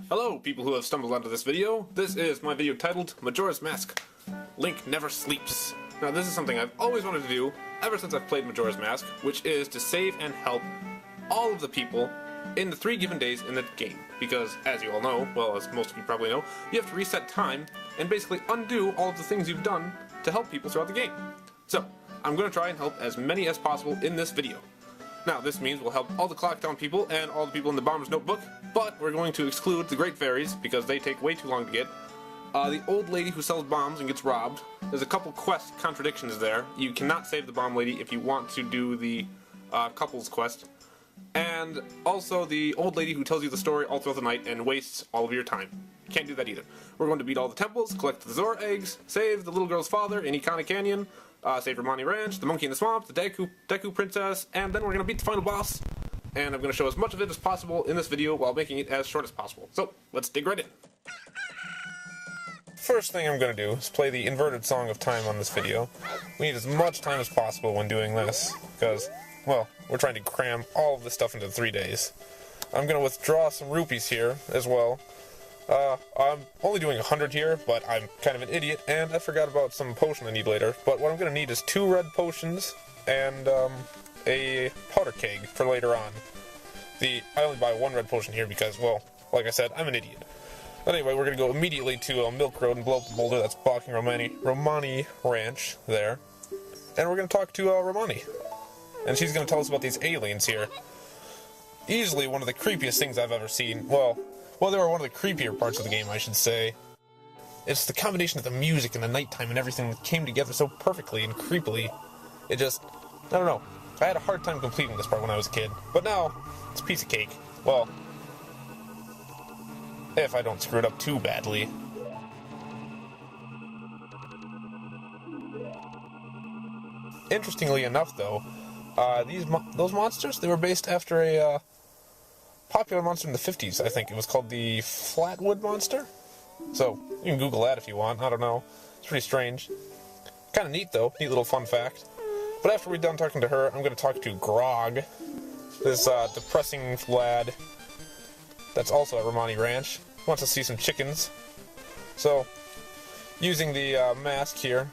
Hello, people who have stumbled onto this video. This is my video titled Majora's Mask. Link Never Sleeps. Now this is something I've always wanted to do ever since I've played Majora's Mask, which is to save and help all of the people in the 3 given days in the game. Because, as you all know, well, as most of you probably know, you have to reset time and basically undo all of the things you've done to help people throughout the game. So, I'm going to try and help as many as possible in this video. Now, this means we'll help all the Clocktown people and all the people in the Bomber's Notebook, but we're going to exclude the Great Fairies because they take way too long to get. The old lady who sells bombs and gets robbed. There's a couple quest contradictions there. You cannot save the bomb lady if you want to do the couples quest. And also the old lady who tells you the story all throughout the night and wastes all of your time. Can't do that either. We're going to beat all the temples, collect the Zora eggs, save the little girl's father in Ikana Canyon, save Romani Ranch, the monkey in the swamp, the Deku princess, and then we're going to beat the final boss. And I'm going to show as much of it as possible in this video while making it as short as possible. So, let's dig right in. First thing I'm going to do is play the inverted song of time on this video. We need as much time as possible when doing this, because, well, we're trying to cram all of this stuff into 3 days. I'm going to withdraw some rupees here as well. I'm only doing 100 here, but I'm kind of an idiot, and I forgot about some potion I need later. But what I'm going to need is 2 red potions and a powder keg for later on. I only buy 1 red potion here because, well, like I said, I'm an idiot. But anyway, we're going to go immediately to Milk Road and blow up the boulder that's blocking Romani Ranch there. And we're going to talk to Romani. And she's going to tell us about these aliens here. Easily one of the creepiest things I've ever seen. Well, they were one of the creepier parts of the game, I should say. It's the combination of the music and the nighttime and everything that came together so perfectly and creepily. It just, I don't know. I had a hard time completing this part when I was a kid. But now, it's a piece of cake. Well, if I don't screw it up too badly. Interestingly enough, though, those monsters, they were based after a popular monster in the 50s, I think. It was called the Flatwood Monster. So, you can Google that if you want. I don't know. It's pretty strange. Kind of neat, though. Neat little fun fact. But after we're done talking to her, I'm going to talk to Grog, this depressing lad that's also at Romani Ranch. Wants to see some chickens. So, using the mask here,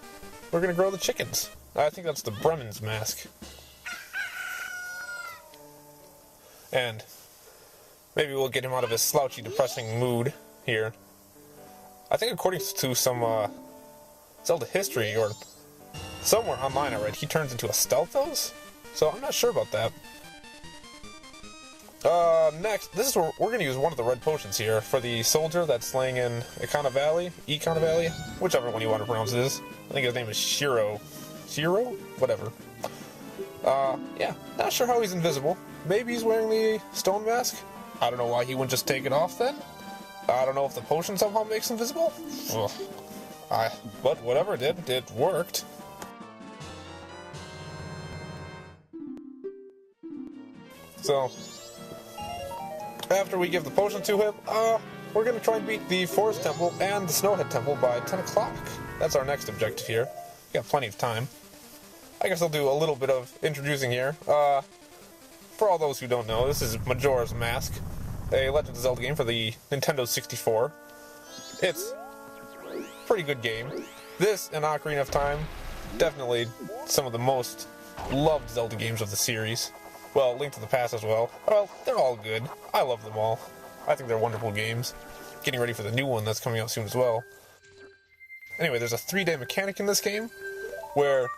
we're going to grow the chickens. I think that's the Bremen's mask. And maybe we'll get him out of his slouchy, depressing mood here. I think according to some Zelda history, or somewhere online I read, he turns into a Stealthos? So I'm not sure about that. Next, this is where we're going to use one of the red potions here for the soldier that's laying in Ikana Valley, whichever one you want to pronounce it is. I think his name is Shiro? Whatever. Yeah, not sure how he's invisible. Maybe he's wearing the stone mask? I don't know why he wouldn't just take it off then. I don't know if the potion somehow makes him visible. But whatever it did, it worked. So, after we give the potion to him, we're going to try and beat the Forest Temple and the Snowhead Temple by 10 o'clock. That's our next objective here. We got plenty of time. I guess I'll do a little bit of introducing here. For all those who don't know, this is Majora's Mask, a Legend of Zelda game for the Nintendo 64. It's a pretty good game. This and Ocarina of Time, definitely some of the most loved Zelda games of the series. Well, Link to the Past as well. Well, they're all good. I love them all. I think they're wonderful games. Getting ready for the new one that's coming out soon as well. Anyway, there's a 3-day mechanic in this game, where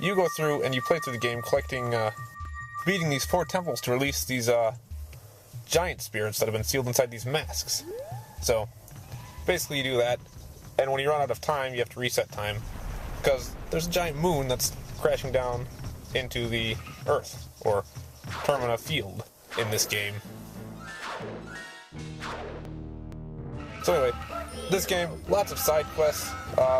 you go through and you play through the game collecting, beating these 4 temples to release these, giant spirits that have been sealed inside these masks. So, basically you do that, and when you run out of time, you have to reset time, because there's a giant moon that's crashing down into the Earth, or Termina field, in this game. So anyway, this game, lots of side quests.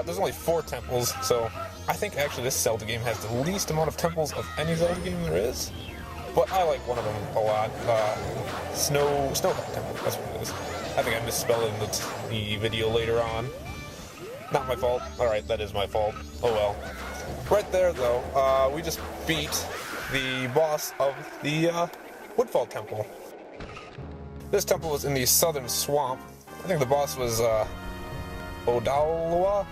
There's only 4 temples, so I think actually this Zelda game has the least amount of temples of any Zelda game there is. But I like one of them a lot. Snowhead Temple, that's what it is. I think I misspelled it in the video later on. Not my fault. Alright, that is my fault. Oh well. Right there, though, we just beat the boss of the Woodfall Temple. This temple was in the southern swamp. I think the boss was Odalwa?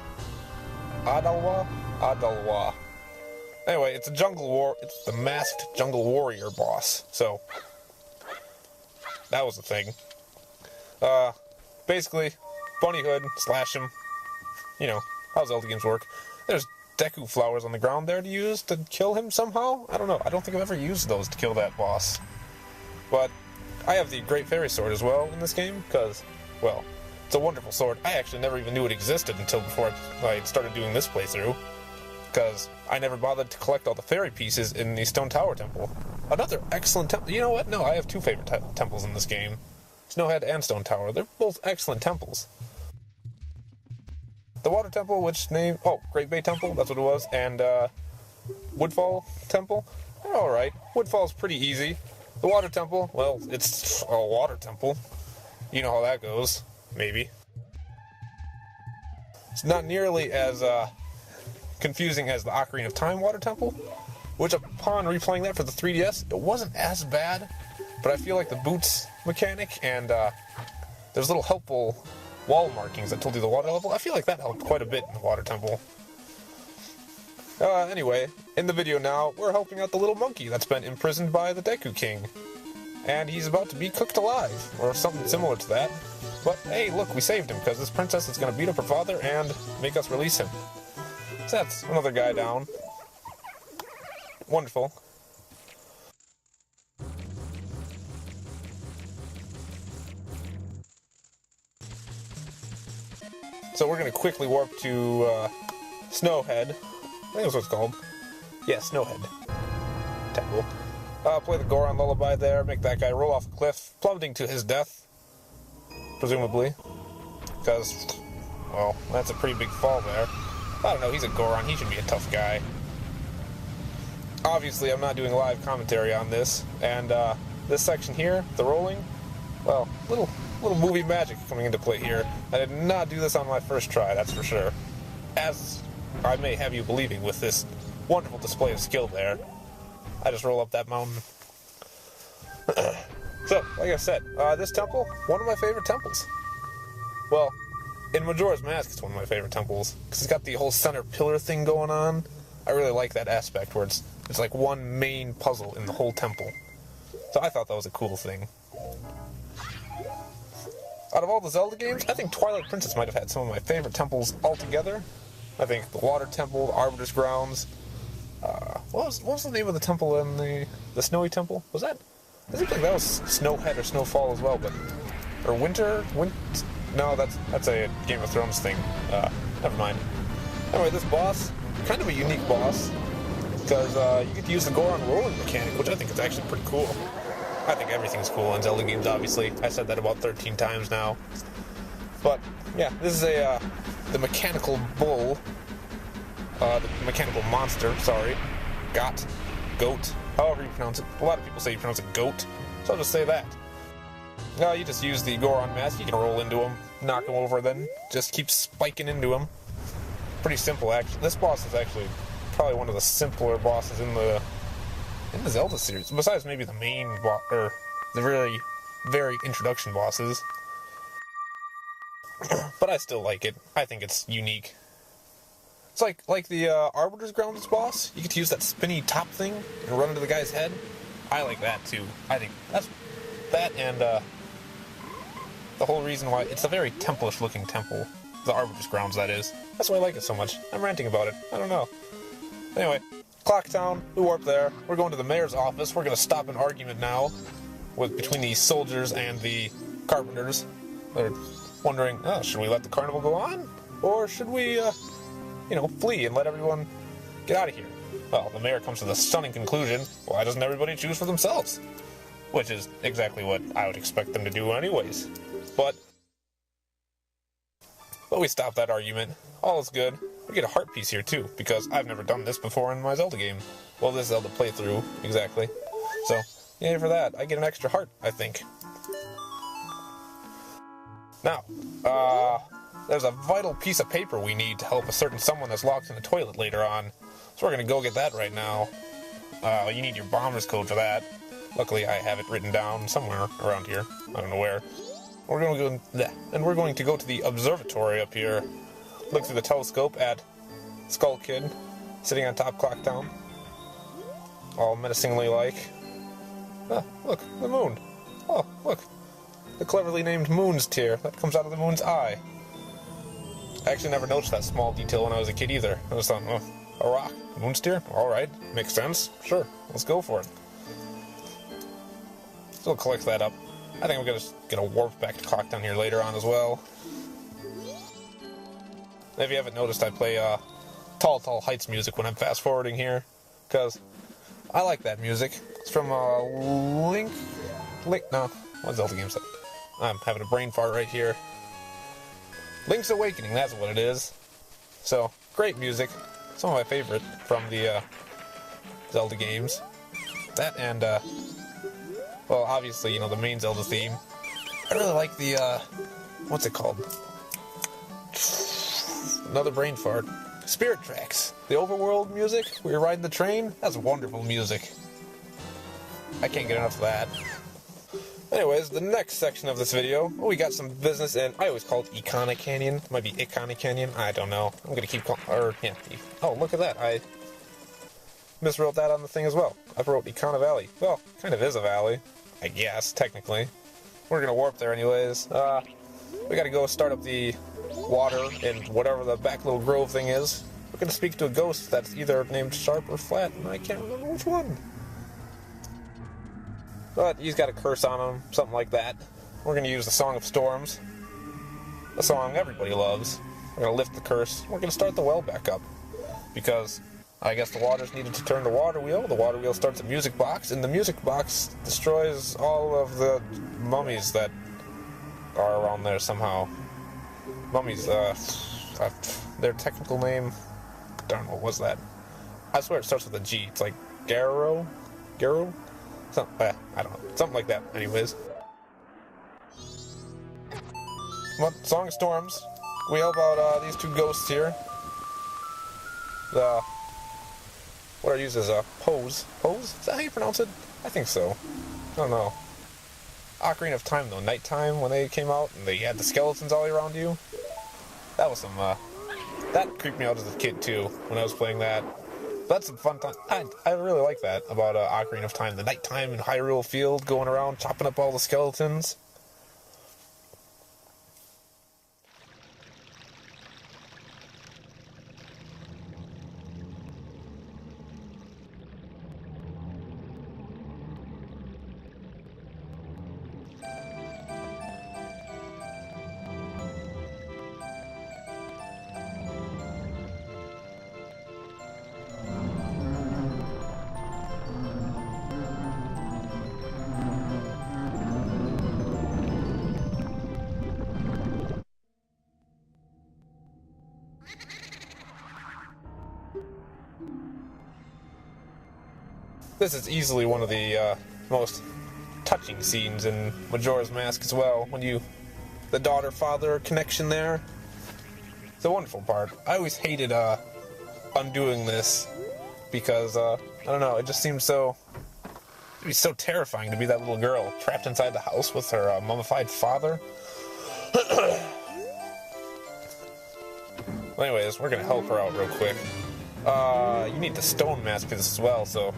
Adalwa. Anyway, it's it's the masked jungle warrior boss. So that was the thing. Basically, bunny hood, slash him. You know, how Zelda games work. There's Deku flowers on the ground there to use to kill him somehow? I don't know. I don't think I've ever used those to kill that boss. But I have the Great Fairy Sword as well in this game, because, well, it's a wonderful sword. I actually never even knew it existed until before I started doing this playthrough, because I never bothered to collect all the fairy pieces in the Stone Tower Temple. Another excellent temple. You know what? No, I have two favorite temples in this game. Snowhead and Stone Tower. They're both excellent temples. The Water Temple, Great Bay Temple, that's what it was, and Woodfall Temple, they're alright. Woodfall's pretty easy. The Water Temple, well, it's a water temple. You know how that goes, maybe. It's not nearly as confusing as the Ocarina of Time Water Temple, which upon replaying that for the 3DS, it wasn't as bad, but I feel like the boots mechanic and there's little helpful wall markings that told you the water level. I feel like that helped quite a bit in the Water Temple. Anyway, in the video now, we're helping out the little monkey that's been imprisoned by the Deku King. And he's about to be cooked alive, or something similar to that. But hey, look, we saved him, because this princess is going to beat up her father and make us release him. So that's another guy down. Wonderful. So we're going to quickly warp to Snowhead. I think that's what it's called. Yeah, Snowhead Temple. Play the Goron lullaby there, make that guy roll off a cliff, plummeting to his death, presumably. Because, well, that's a pretty big fall there. I don't know, he's a Goron, he should be a tough guy. Obviously, I'm not doing live commentary on this, and this section here, the rolling, well, little movie magic coming into play here. I did not do this on my first try, that's for sure. As I may have you believing with this wonderful display of skill there. I just roll up that mountain. So, like I said, this temple, one of my favorite temples. Well, in Majora's Mask, it's one of my favorite temples, because it's got the whole center pillar thing going on. I really like that aspect, where it's like one main puzzle in the whole temple. So I thought that was a cool thing. Out of all the Zelda games, I think Twilight Princess might have had some of my favorite temples altogether. I think the Water Temple, the Arbiter's Grounds. What was the name of the temple in the Snowy Temple? Was that? I think that was Snowhead or Snowfall as well, but or Winter. No, that's a Game of Thrones thing. Never mind. Anyway, this boss, kind of a unique boss, because you get to use the Goron rolling mechanic, which I think is actually pretty cool. I think everything's cool in Zelda games, obviously. I said that about 13 times now. But yeah, this is the mechanical bull. The mechanical monster, sorry. Goat, however you pronounce it. A lot of people say you pronounce it goat, so I'll just say that. You just use the Goron mask, you can roll into him, knock him over, then just keep spiking into him. Pretty simple, actually. This boss is actually probably one of the simpler bosses in the Zelda series, besides maybe the main boss, or the really very introduction bosses. But I still like it. I think it's unique. It's like the Arbiter's Grounds boss. You get to use that spinny top thing and run into the guy's head. I like that too. I think that's that, and the whole reason why it's a very temple-ish looking temple. The Arbiter's Grounds, that is. That's why I like it so much. I'm ranting about it. I don't know. Anyway, Clock Town. We warp there. We're going to the mayor's office. We're going to stop an argument now between the soldiers and the carpenters. They're wondering, should we let the carnival go on? Or should we, flee and let everyone get out of here? Well, the mayor comes to the stunning conclusion, why doesn't everybody choose for themselves? Which is exactly what I would expect them to do anyways. But we stop that argument. All is good. We get a heart piece here too, because I've never done this before in my Zelda game. Well, this Zelda playthrough, exactly. So, yay for that. I get an extra heart, I think. Now, there's a vital piece of paper we need to help a certain someone that's locked in the toilet later on. So we're going to go get that right now. You need your bomber's code for that. Luckily, I have it written down somewhere around here. I don't know where. We're going to go, and we're going to go to the observatory up here. Look through the telescope at Skull Kid, sitting on top Clock Town, all menacingly like. Ah, look, the moon. Oh, look, the cleverly named moon's tear that comes out of the moon's eye. I actually never noticed that small detail when I was a kid either. I just thought, oh, a rock, moon's tear, all right, makes sense. Sure, let's go for it. So we'll collect that up. I think we're gonna warp back to Clock Town here later on as well. If you haven't noticed, I play Tall Heights music when I'm fast forwarding here, because I like that music. It's from no, what Zelda game is that? I'm having a brain fart right here. Link's Awakening, that's what it is. So, great music. Some of my favorite from the Zelda games. That and, well, obviously, you know, the main Zelda theme. I really like the, what's it called? Another brain fart. Spirit Tracks. The overworld music, where you're riding the train. That's wonderful music. I can't get enough of that. Anyways, the next section of this video, we got some business in, I always call it Icona Canyon. It might be Icona Canyon, I don't know. I'm gonna keep calling, oh, look at that, I miswrote that on the thing as well. I wrote Icona Valley. Well, kind of is a valley, I guess, technically. We're gonna warp there anyways. We gotta go start up the water in whatever the back little grove thing is. We're gonna speak to a ghost that's either named Sharp or Flat, and I can't remember which one. But he's got a curse on him, something like that. We're going to use the Song of Storms, a song everybody loves. We're going to lift the curse. We're going to start the well back up, because I guess the water's needed to turn the water wheel. The water wheel starts a music box, and the music box destroys all of the mummies that are around there somehow. Mummies, their technical name, I don't know, what was that? I swear it starts with a G. It's like Garo? I don't know. Something like that, anyways. Well, Song of Storms. We help out these two ghosts here. What I use is a Pose. Pose? Is that how you pronounce it? I think so. I don't know. Ocarina of Time, though. Nighttime, when they came out, and they had the skeletons all around you. That was some, that creeped me out as a kid, too, when I was playing that. That's some fun time. I really like that about Ocarina of Time. The nighttime in Hyrule Field, going around chopping up all the skeletons. This is easily one of the most touching scenes in Majora's Mask as well. When the daughter-father connection there. It's a wonderful part. I always hated undoing this because I don't know. It just seems so. It'd be so terrifying to be that little girl trapped inside the house with her mummified father. Well, anyways, we're gonna help her out real quick. You need the stone mask for this as well, so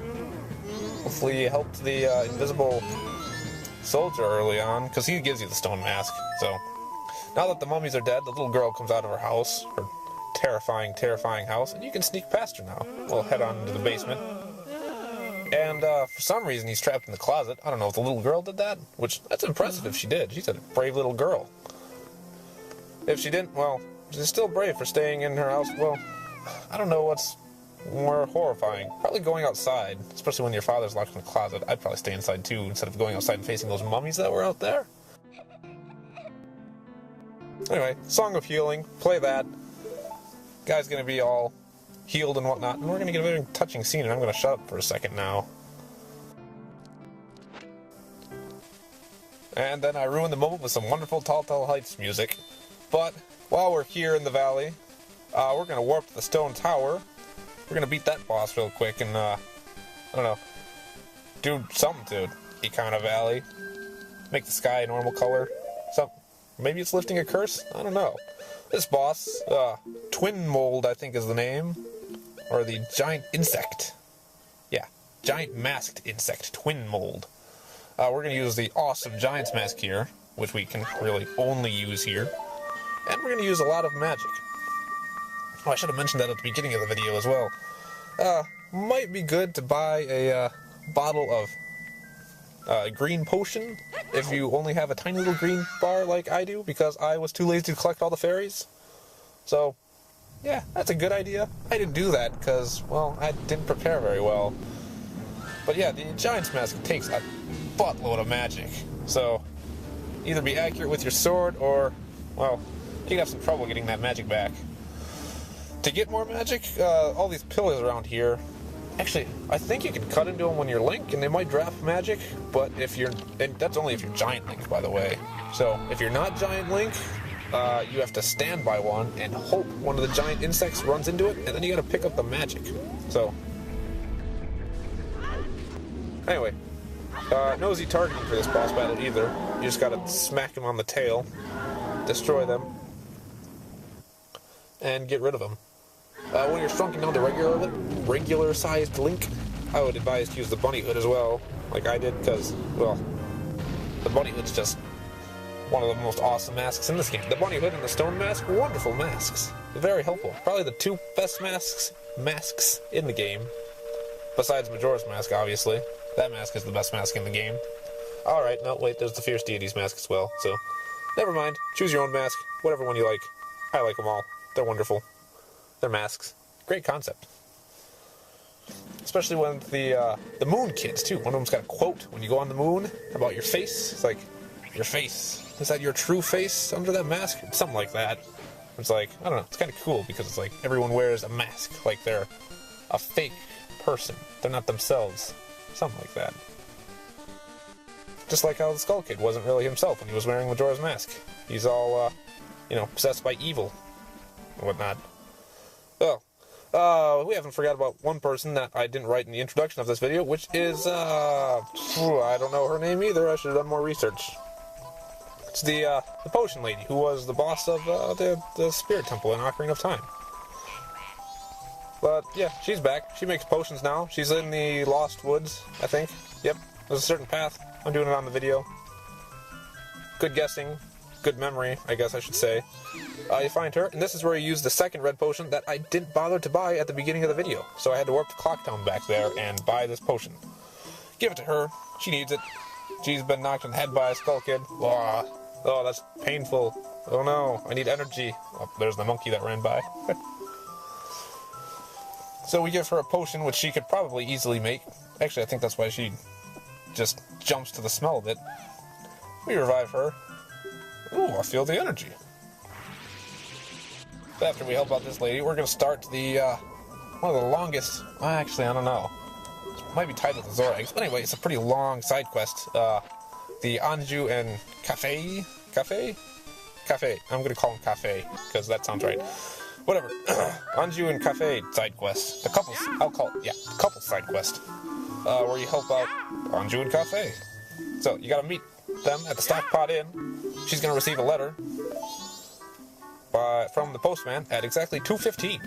hopefully you helped the invisible soldier early on, because he gives you the stone mask. So now that the mummies are dead, the little girl comes out of her house, her terrifying, terrifying house, and you can sneak past her now. We'll head on into the basement. And for some reason he's trapped in the closet. I don't know if the little girl did that, which that's impressive if she did. She's a brave little girl. If she didn't, well, she's still brave for staying in her house. Well, I don't know what's more horrifying. Probably going outside, especially when your father's locked in the closet. I'd probably stay inside too, instead of going outside and facing those mummies that were out there. Anyway, Song of Healing, play that. Guy's gonna be all healed and whatnot, and we're gonna get a very touching scene, and I'm gonna shut up for a second now. And then I ruined the moment with some wonderful Tall Heights music. But while we're here in the valley, we're gonna warp to the stone tower. We're gonna beat that boss real quick and, I don't know, do something to it. a kind of valley. Make the sky a normal color. Maybe it's lifting a curse? I don't know. This boss, Twin Mold, I think is the name. Or the giant insect. Yeah, giant masked insect, Twin Mold. We're going to use the awesome Giant's Mask here, which we can really only use here. And we're going to use a lot of magic. Oh, I should have mentioned that at the beginning of the video as well. Might be good to buy a bottle of green potion if you only have a tiny little green bar like I do, because I was too lazy to collect all the fairies. So, yeah, that's a good idea. I didn't do that because, well, I didn't prepare very well. But yeah, the Giant's Mask takes a buttload of magic. So, either be accurate with your sword or, well, you can have some trouble getting that magic back. To get more magic, all these pillars around here, actually, I think you can cut into them when you're Link, and they might drop magic, but if you're, and that's only if you're Giant Link, by the way. So, if you're not Giant Link, you have to stand by one and hope one of the giant insects runs into it, and then you gotta pick up the magic. So, anyway, no easy targeting for this boss battle either. You just gotta smack him on the tail, destroy them, and get rid of them. When you're shrunken down to regular-sized Link, I would advise to use the bunny hood as well, like I did, because, well, the bunny hood's just one of the most awesome masks in this game. The bunny hood and the stone mask, wonderful masks. Very helpful. Probably the two best masks in the game. Besides Majora's Mask, obviously. That mask is the best mask in the game. Alright, no, wait, there's the Fierce Deity's mask as well, so never mind. Choose your own mask, whatever one you like. I like them all. They're wonderful. They're masks. Great concept. Especially when the moon kids, too. One of them's got a quote when you go on the moon about your face. It's like, your face. Is that your true face under that mask? Something like that. It's like, I don't know, it's kind of cool because it's like everyone wears a mask, like they're a fake person. They're not themselves. Something like that. Just like how the Skull Kid wasn't really himself when he was wearing Majora's Mask. He's all, possessed by evil and whatnot. Well, we haven't forgot about one person that I didn't write in the introduction of this video, which is, I don't know her name either. I should have done more research. It's the potion lady, who was the boss of the Spirit Temple in Ocarina of Time. But, yeah, she's back. She makes potions now. She's in the Lost Woods, I think. Yep, there's a certain path. I'm doing it on the video. Good guessing. Good memory, I guess I should say. You find her, and this is where you use the second red potion that I didn't bother to buy at the beginning of the video. So I had to warp to Clocktown back there and buy this potion. Give it to her. She needs it. She's been knocked on the head by a Skull Kid. Oh, that's painful. Oh no, I need energy. Oh, there's the monkey that ran by. So we give her a potion, which she could probably easily make. Actually, I think that's why she just jumps to the smell of it. We revive her. Ooh, I feel the energy. After we help out this lady, we're going to start the, one of the longest, actually, I don't know. It might be titled the Zora Eggs, but anyway, it's a pretty long side quest. The Anju and Cafe? I'm going to call him Cafe, because that sounds right. Whatever. Anju and Cafe side quest. The couples, the couples side quest. Where you help out Anju and Cafe. So, you gotta meet them at the Stockpot Inn. She's gonna receive a letter from the postman at exactly 2:15.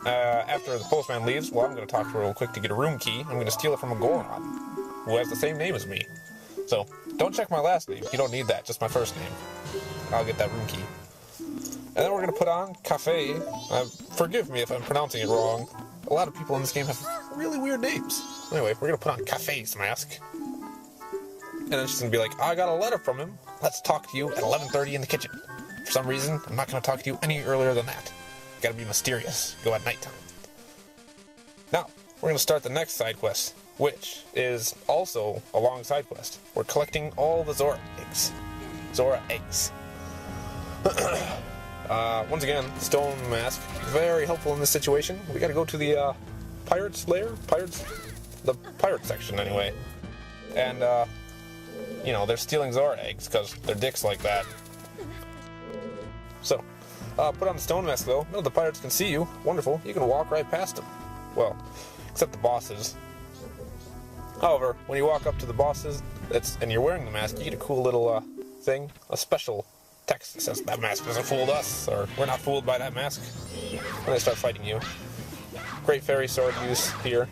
After the postman leaves, well, I'm gonna talk to her real quick to get a room key. I'm gonna steal it from a Goron, who has the same name as me. So, don't check my last name. You don't need that, just my first name. I'll get that room key. And then we're going to put on Cafe. Forgive me if I'm pronouncing it wrong. A lot of people in this game have really weird names. Anyway, we're going to put on Cafe's mask. And then she's going to be like, I got a letter from him. Let's talk to you at 11:30 in the kitchen. For some reason, I'm not going to talk to you any earlier than that. Got to be mysterious. Go at nighttime. Now, we're going to start the next side quest, which is also a long side quest. We're collecting all the Zora eggs. Zora eggs. Once again, Stone Mask, very helpful in this situation. We gotta go to the, Pirates lair? The pirate section, anyway. And, they're stealing Zora eggs, because they're dicks like that. So, put on the Stone Mask, though. No, the pirates can see you. Wonderful. You can walk right past them. Well, except the bosses. However, when you walk up to the bosses, and you're wearing the mask, you get a cool little thing, a special text that says, "That mask doesn't fool us," or "We're not fooled by that mask," when they start fighting you. Great fairy sword use here.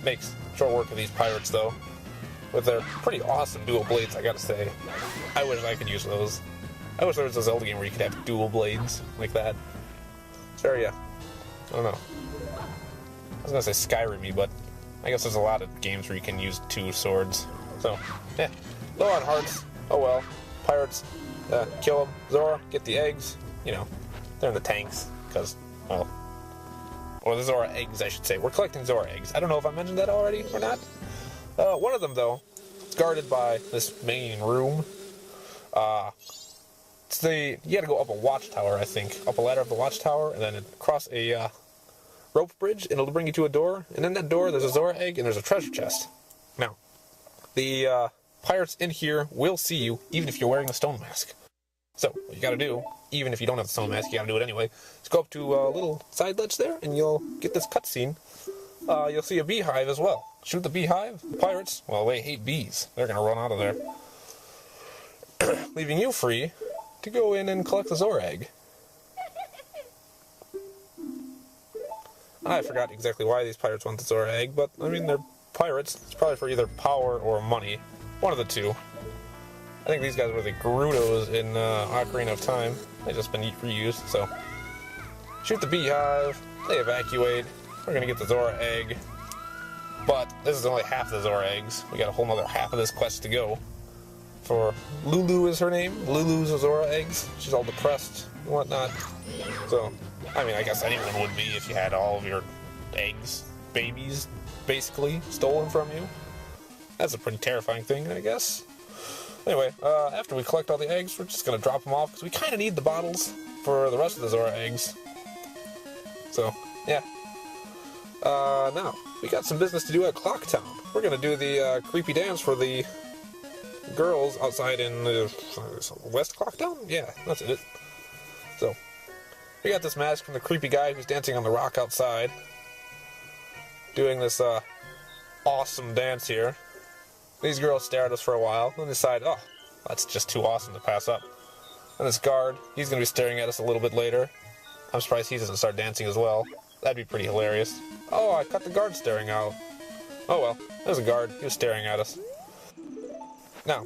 Makes short work of these pirates, though, with their pretty awesome dual blades, I gotta say. I wish I could use those. I wish there was a Zelda game where you could have dual blades like that. It's very, I don't know. I was gonna say Skyrim-y, but I guess there's a lot of games where you can use two swords. So, yeah. Low on hearts. Oh well. Pirates. Kill them. Zora, get the eggs. You know, they're in the tanks, because, well... Or the Zora eggs, I should say. We're collecting Zora eggs. I don't know if I mentioned that already or not. One of them, though, is guarded by this main room. You gotta go up a watchtower, I think. Up a ladder of the watchtower, and then across a rope bridge, and it'll bring you to a door. And in that door, there's a Zora egg, and there's a treasure chest. Now, the pirates in here will see you, even if you're wearing the stone mask. So, what you gotta do, even if you don't have the stone mask, you gotta do it anyway, is go up to a little side ledge there, and you'll get this cutscene. You'll see a beehive as well. Shoot the beehive. The pirates, well, they hate bees. They're gonna run out of there. Leaving you free to go in and collect the Zora egg. I forgot exactly why these pirates want the Zora egg, but, I mean, they're pirates. It's probably for either power or money. One of the two. I think these guys were the Gerudos in Ocarina of Time. They've just been reused, so... Shoot the beehive. They evacuate. We're gonna get the Zora egg. But this is only half the Zora eggs. We got a whole other half of this quest to go. For Lulu is her name. Lulu's Zora eggs. She's all depressed and whatnot. So, I mean, I guess anyone would be if you had all of your eggs, babies, basically, stolen from you. That's a pretty terrifying thing, I guess. Anyway, after we collect all the eggs, we're just going to drop them off, because we kind of need the bottles for the rest of the Zora eggs. So, yeah. Now, we got some business to do at Clocktown. We're going to do the creepy dance for the girls outside in West Clocktown? Yeah, that's it. So, we got this mask from the creepy guy who's dancing on the rock outside. Doing this awesome dance here. These girls stare at us for a while, and decide, oh, that's just too awesome to pass up. And this guard, he's going to be staring at us a little bit later. I'm surprised he doesn't start dancing as well. That'd be pretty hilarious. Oh, I caught the guard staring out. Oh well, there's a guard. He was staring at us. Now,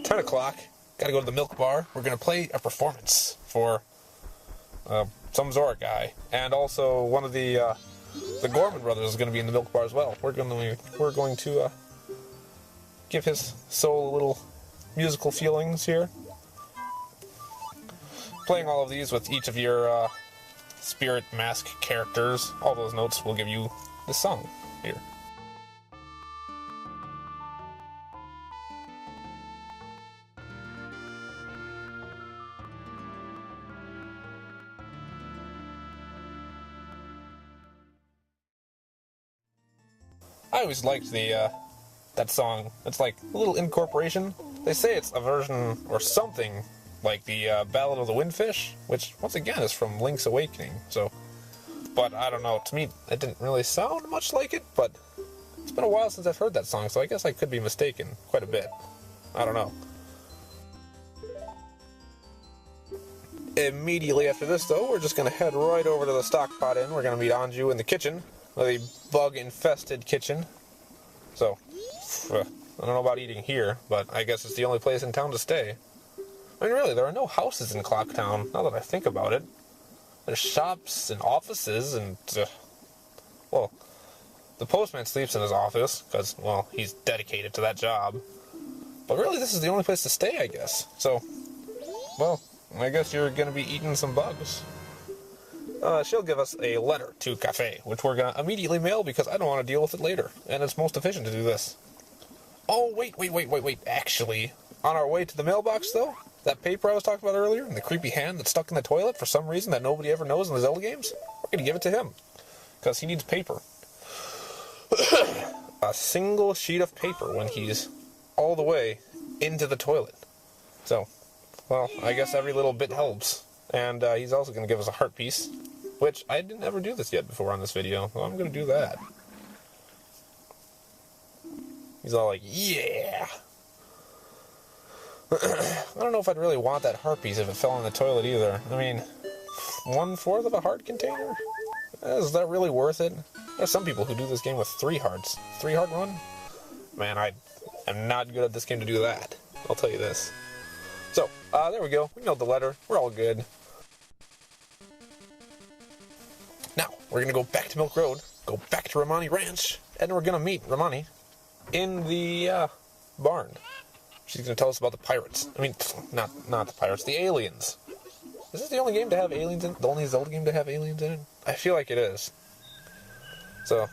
10 o'clock. Gotta go to the milk bar. We're going to play a performance for some Zora guy. And also, one of the Gorman brothers is going to be in the milk bar as well. We're going to give his soul a little musical feelings here. Playing all of these with each of your spirit mask characters. All those notes will give you the song here. I always liked that song. It's like a little incorporation. They say it's a version or something like the Ballad of the Windfish, which once again is from Link's Awakening. So, but I don't know. To me, it didn't really sound much like it. But it's been a while since I've heard that song, so I guess I could be mistaken quite a bit. I don't know. Immediately after this, though, we're just gonna head right over to the Stockpot Inn. We're gonna meet Anju in the kitchen. The bug-infested kitchen. So, I don't know about eating here, but I guess it's the only place in town to stay. I mean, really, there are no houses in Clocktown, now that I think about it. There's shops and offices and, well, the postman sleeps in his office, because, well, he's dedicated to that job. But really, this is the only place to stay, I guess. So, well, I guess you're going to be eating some bugs. She'll give us a letter to Cafe, which we're going to immediately mail because I don't want to deal with it later, and it's most efficient to do this. Oh, wait. Actually, on our way to the mailbox, though, that paper I was talking about earlier, and the creepy hand that's stuck in the toilet for some reason that nobody ever knows in the Zelda games, we're going to give it to him, because he needs paper. A single sheet of paper when he's all the way into the toilet. So, well, I guess every little bit helps. And he's also going to give us a heart piece, which I didn't ever do this yet before on this video, so I'm going to do that. He's all like, yeah! I don't know if I'd really want that heart piece if it fell in the toilet either. I mean, 1/4 of a heart container? Is that really worth it? There's some people who do this game with 3 hearts. 3-heart run? Man, I am not good at this game to do that. I'll tell you this. So, there we go. We mailed the letter. We're all good. Now, we're going to go back to Milk Road, go back to Romani Ranch, and we're going to meet Romani in the barn. She's going to tell us about the pirates. I mean, not the pirates, the aliens. Is this the only game to have aliens in it? The only Zelda game to have aliens in it? I feel like it is. So,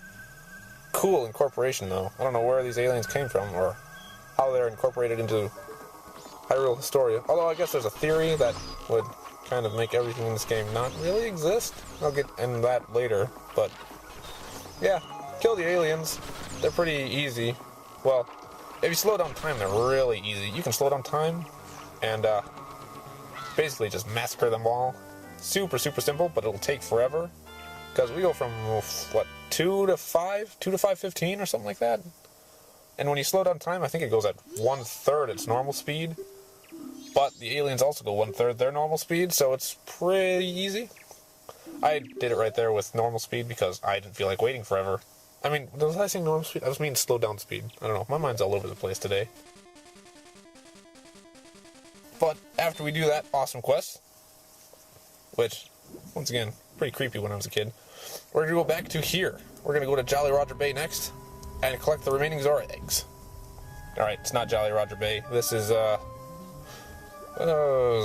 cool incorporation, though. I don't know where these aliens came from, or how they're incorporated into Hyrule Historia. Although, I guess there's a theory that would kind of make everything in this game not really exist. I'll get into that later, but yeah, kill the aliens. They're pretty easy. Well, if you slow down time, they're really easy. You can slow down time and basically just massacre them all. Super, super simple, but it'll take forever. Because we go from, what, 2 to 5? 2 to 5:15 or something like that? And when you slow down time, I think it goes at 1/3 its normal speed. But the aliens also go 1/3 their normal speed, so it's pretty easy. I did it right there with normal speed because I didn't feel like waiting forever. I mean, was I saying normal speed? I was meaning slow down speed. I don't know. My mind's all over the place today. But after we do that awesome quest, which, once again, pretty creepy when I was a kid, we're going to go back to here. We're going to go to Jolly Roger Bay next and collect the remaining Zora eggs. Alright, it's not Jolly Roger Bay. This is,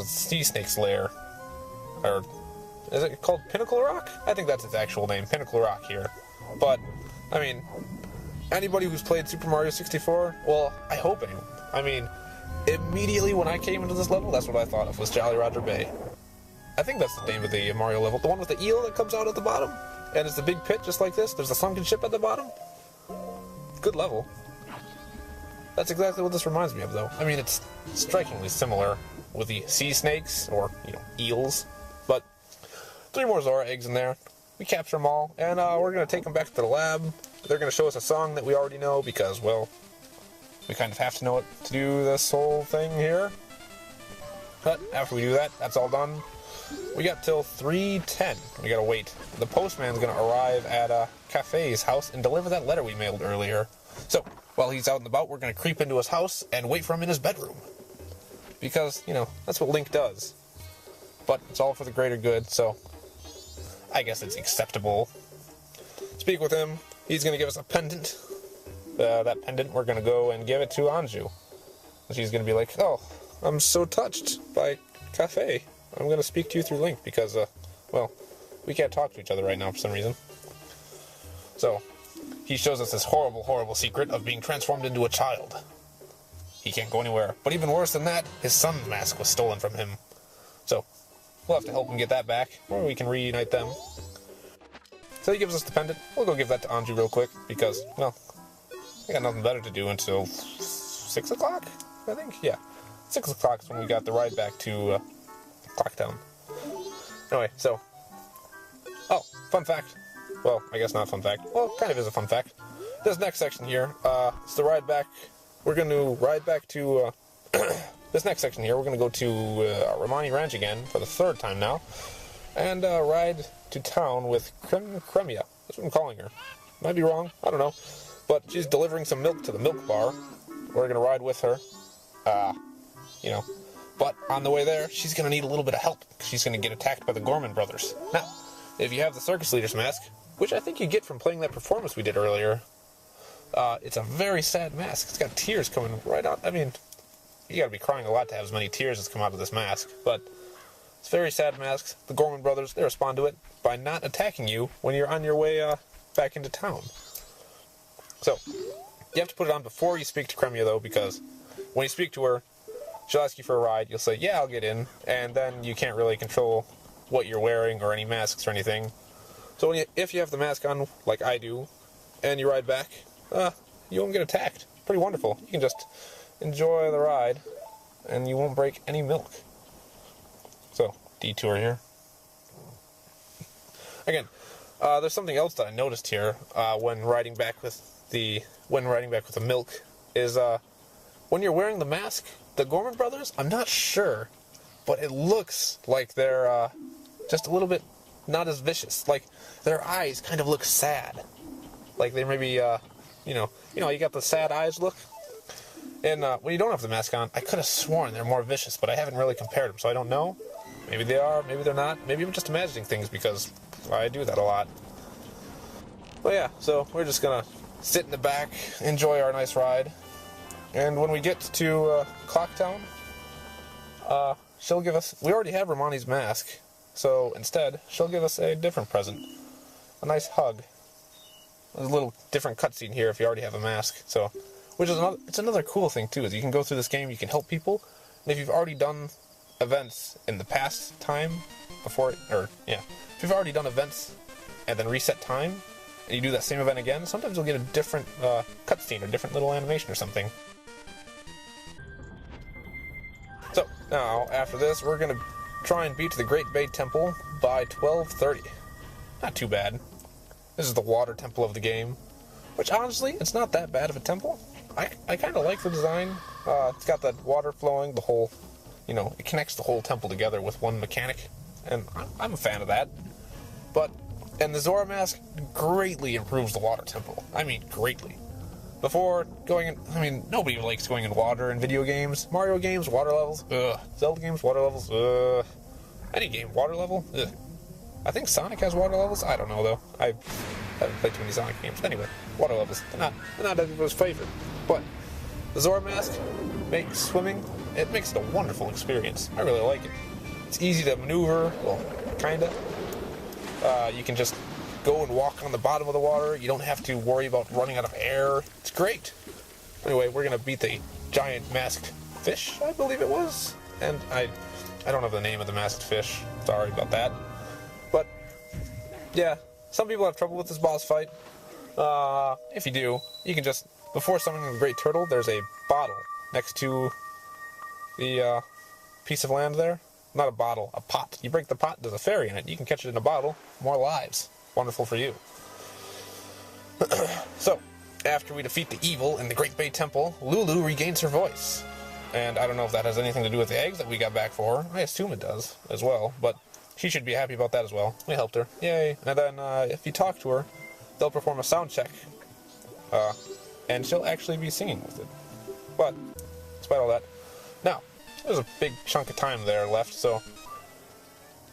Sea Snake's lair. Or, is it called Pinnacle Rock? I think that's its actual name, Pinnacle Rock here. But, I mean, anybody who's played Super Mario 64, well, I hope anyone. I mean, immediately when I came into this level, that's what I thought of, was Jolly Roger Bay. I think that's the name of the Mario level. The one with the eel that comes out at the bottom, and it's the big pit just like this. There's a sunken ship at the bottom. Good level. That's exactly what this reminds me of, though. I mean, it's strikingly similar with the sea snakes, or, eels. But 3 more Zora eggs in there. We capture them all, and we're going to take them back to the lab. They're going to show us a song that we already know, because, well, we kind of have to know it to do this whole thing here. But after we do that, that's all done. We got till 3:10. We gotta wait. The postman's gonna arrive at Cafe's house and deliver that letter we mailed earlier. So, while he's out and about, we're gonna creep into his house and wait for him in his bedroom. Because, that's what Link does. But it's all for the greater good, so I guess it's acceptable. Speak with him. He's gonna give us a pendant. That pendant, we're gonna go and give it to Anju. And she's gonna be like, oh, I'm so touched by Cafe. I'm going to speak to you through Link because, well, we can't talk to each other right now for some reason. So, he shows us this horrible, horrible secret of being transformed into a child. He can't go anywhere. But even worse than that, his son's mask was stolen from him. So, we'll have to help him get that back, or we can reunite them. So he gives us the pendant. We'll go give that to Anju real quick because, well, I got nothing better to do until 6 o'clock, I think? Yeah. 6 o'clock is when we got the ride back to, Clocktown. Anyway, so... Oh, fun fact. Well, I guess not fun fact. Well, kind of is a fun fact. This next section here, it's the ride back. We're going to ride back to, this next section here, we're going to go to Romani Ranch again for the 3rd time now. And ride to town with Cremia. That's what I'm calling her. Might be wrong. I don't know. But she's delivering some milk to the milk bar. We're going to ride with her. But on the way there, she's going to need a little bit of help. She's going to get attacked by the Gorman brothers. Now, if you have the circus leader's mask, which I think you get from playing that performance we did earlier, it's a very sad mask. It's got tears coming right out. I mean, you got to be crying a lot to have as many tears as come out of this mask. But it's a very sad mask. The Gorman brothers, they respond to it by not attacking you when you're on your way back into town. So, you have to put it on before you speak to Cremia, though, because when you speak to her, she'll ask you for a ride, you'll say, yeah, I'll get in, and then you can't really control what you're wearing or any masks or anything. So if you have the mask on, like I do, and you ride back, you won't get attacked. Pretty wonderful. You can just enjoy the ride, and you won't break any milk. So, detour here. Again, there's something else that I noticed here when riding back with the milk. is when you're wearing the mask, the Gorman brothers, I'm not sure, but it looks like they're just a little bit not as vicious. Like, their eyes kind of look sad. Like they maybe, you got the sad eyes look. And when you don't have the mask on, I could have sworn they're more vicious, but I haven't really compared them, so I don't know. Maybe they are, maybe they're not. Maybe I'm just imagining things because I do that a lot. But yeah, so we're just gonna sit in the back, enjoy our nice ride. And when we get to Clocktown, she'll give us... We already have Romani's mask, so instead, she'll give us a different present. A nice hug. There's a little different cutscene here if you already have a mask, so... Which is another cool thing, too, is you can go through this game, you can help people, and if you've already done events in the past time, if you've already done events and then reset time, and you do that same event again, sometimes you'll get a different cutscene or different little animation or something. So, now, after this, we're going to try and beat the Great Bay Temple by 12:30. Not too bad. This is the water temple of the game, which, honestly, it's not that bad of a temple. I kind of like the design. It's got that water flowing, the whole, it connects the whole temple together with one mechanic, and I'm a fan of that. And the Zora mask greatly improves the water temple. I mean, greatly. Before going in, nobody likes going in water in video games. Mario games, water levels, ugh. Zelda games, water levels, ugh. Any game, water level, ugh. I think Sonic has water levels. I don't know, though. I haven't played too many Sonic games. Anyway, water levels. They're not everybody's favorite. But the Zora mask makes swimming, it makes it a wonderful experience. I really like it. It's easy to maneuver, well, kinda. You can just go and walk on the bottom of the water. You don't have to worry about running out of air. It's great. Anyway, we're gonna beat the giant masked fish, I believe it was. And I don't know the name of the masked fish. Sorry about that. But, yeah, some people have trouble with this boss fight. If you do, you can just... Before summoning the Great Turtle, there's a bottle next to the piece of land there. Not a bottle, a pot. You break the pot, there's a fairy in it. You can catch it in a bottle. More lives. Wonderful for you. So, after we defeat the evil in the Great Bay Temple, Lulu regains her voice. And I don't know if that has anything to do with the eggs that we got back for her. I assume it does as well, but she should be happy about that as well. We helped her. Yay. And then if you talk to her, they'll perform a sound check. And she'll actually be singing with it. But, despite all that, now, there's a big chunk of time there left, so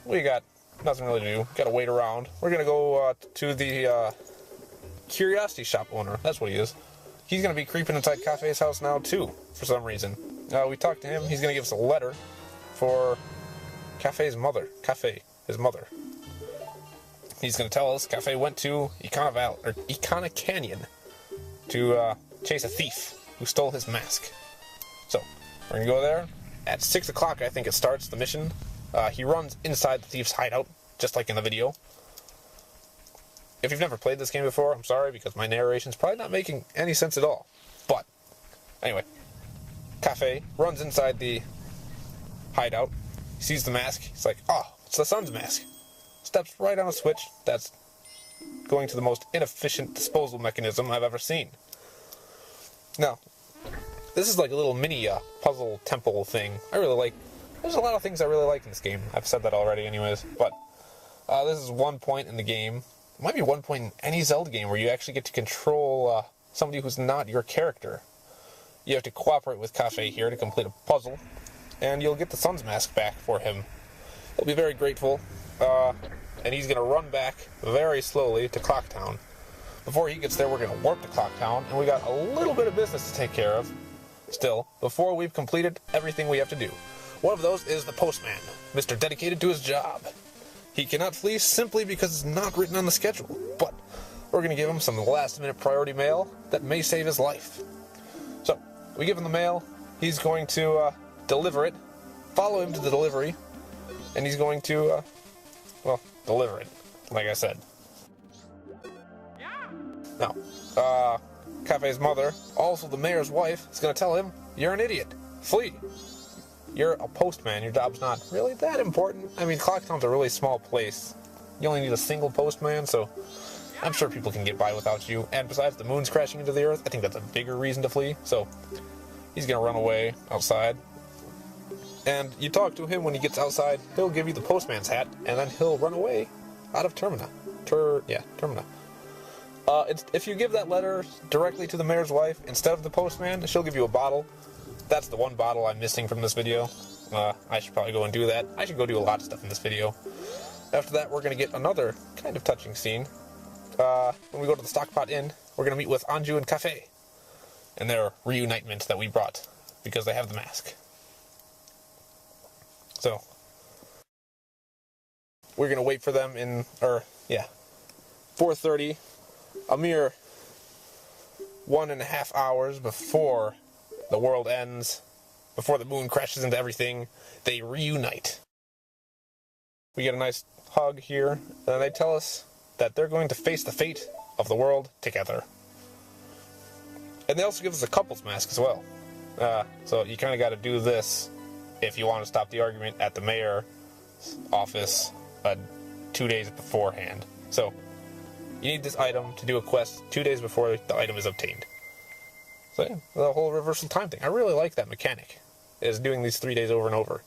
we got nothing really to do. Gotta wait around. We're gonna go to the Curiosity Shop owner. That's what he is. He's gonna be creeping inside Cafe's house now, too, for some reason. We talked to him. He's gonna give us a letter for Cafe's mother. Cafe, his mother. He's gonna tell us Cafe went to Icona Canyon to chase a thief who stole his mask. So, we're gonna go there. At 6 o'clock, I think it starts, the mission. He runs inside the thief's hideout, just like in the video. If you've never played this game before, I'm sorry, because my narration's probably not making any sense at all. But, anyway, Cafe runs inside the hideout, sees the mask, he's like, oh, it's the sun's mask. Steps right on a switch that's going to the most inefficient disposal mechanism I've ever seen. Now, this is like a little mini puzzle temple thing. There's a lot of things I really like in this game. I've said that already anyways, but this is one point in the game. It might be one point in any Zelda game where you actually get to control somebody who's not your character. You have to cooperate with Cafe here to complete a puzzle, and you'll get the sun's mask back for him. He'll be very grateful. And he's going to run back very slowly to Clocktown. Before he gets there, we're going to warp to Clocktown, and we got a little bit of business to take care of still, before we've completed everything we have to do. One of those is the postman, Mr. Dedicated to his job. He cannot flee simply because it's not written on the schedule, but we're going to give him some last-minute priority mail that may save his life. So, we give him the mail, he's going to deliver it, follow him to the delivery, and he's going to, deliver it, like I said. Now, Cafe's mother, also the mayor's wife, is going to tell him, you're an idiot. Flee. You're a postman. Your job's not really that important. I mean, Clocktown's a really small place. You only need a single postman, so I'm sure people can get by without you. And besides, the moon's crashing into the Earth. I think that's a bigger reason to flee. So he's gonna run away outside. And you talk to him when he gets outside. He'll give you the postman's hat, and then he'll run away out of Termina. Termina. If you give that letter directly to the mayor's wife instead of the postman, she'll give you a bottle. That's the one bottle I'm missing from this video. I should probably go and do that. I should go do a lot of stuff in this video. After that, we're going to get another kind of touching scene. When we go to the Stockpot Inn, we're going to meet with Anju and Cafe and their reunitement that we brought because they have the mask. So, we're going to wait for them in, 4:30, a mere 1.5 hours before the world ends, before the moon crashes into everything, they reunite. We get a nice hug here, and they tell us that they're going to face the fate of the world together. And they also give us a couple's mask as well. So you kind of got to do this if you want to stop the argument at the mayor's office 2 days beforehand. So you need this item to do a quest 2 days before the item is obtained. So yeah, the whole reversal time thing. I really like that mechanic, is doing these 3 days over and over.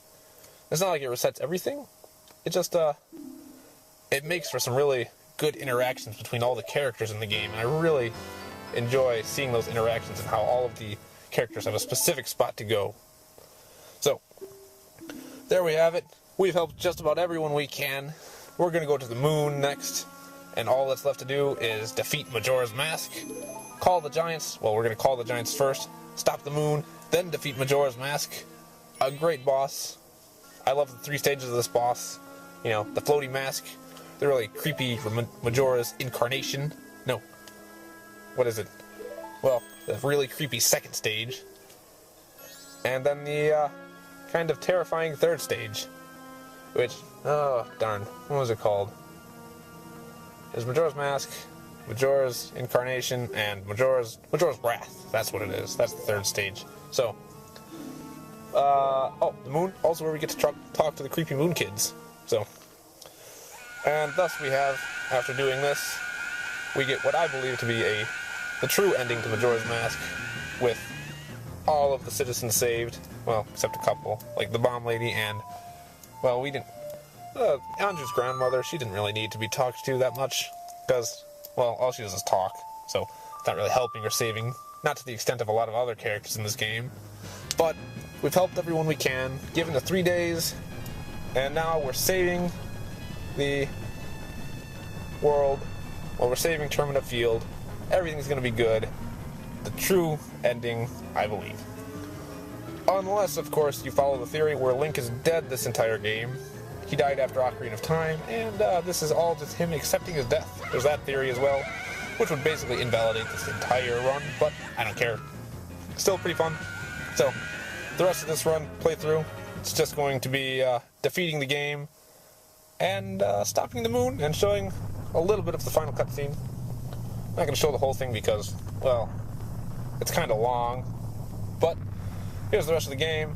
It's not like it resets everything. It just, it makes for some really good interactions between all the characters in the game, and I really enjoy seeing those interactions and how all of the characters have a specific spot to go. So, there we have it. We've helped just about everyone we can. We're going to go to the moon next, and all that's left to do is defeat Majora's Mask, call the Giants. Well, we're going to call the Giants first, stop the moon, then defeat Majora's Mask. A great boss. I love the 3 stages of this boss. You know, the floaty mask, the really creepy Majora's incarnation. No. What is it? Well, the really creepy second stage. And then the kind of terrifying 3rd stage. Which, oh, darn. What was it called? There's Majora's Mask, Majora's Incarnation, and Majora's Wrath. That's what it is. That's the 3rd stage. So, the moon, also where we get to talk to the creepy moon kids. So, and thus we have, after doing this, we get what I believe to be the true ending to Majora's Mask, with all of the citizens saved, well, except a couple, like the bomb lady and, well, we didn't, Anju's grandmother, she didn't really need to be talked to that much, because, well, all she does is talk, so it's not really helping or saving, not to the extent of a lot of other characters in this game, but we've helped everyone we can, given the 3 days, and now we're saving the world. Well, we're saving Termina Field. Everything's going to be good. The true ending, I believe. Unless, of course, you follow the theory where Link is dead this entire game. He died after Ocarina of Time, and this is all just him accepting his death. There's that theory as well, which would basically invalidate this entire run, but I don't care. Still pretty fun. So, the rest of this run, playthrough, it's just going to be defeating the game and stopping the moon and showing a little bit of the final cutscene. I'm not going to show the whole thing because, well, it's kind of long. But here's the rest of the game.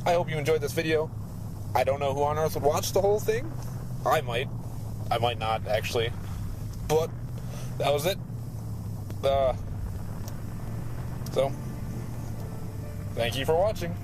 I hope you enjoyed this video. I don't know who on earth would watch the whole thing. I might. I might not, actually. But that was it. So, thank you for watching.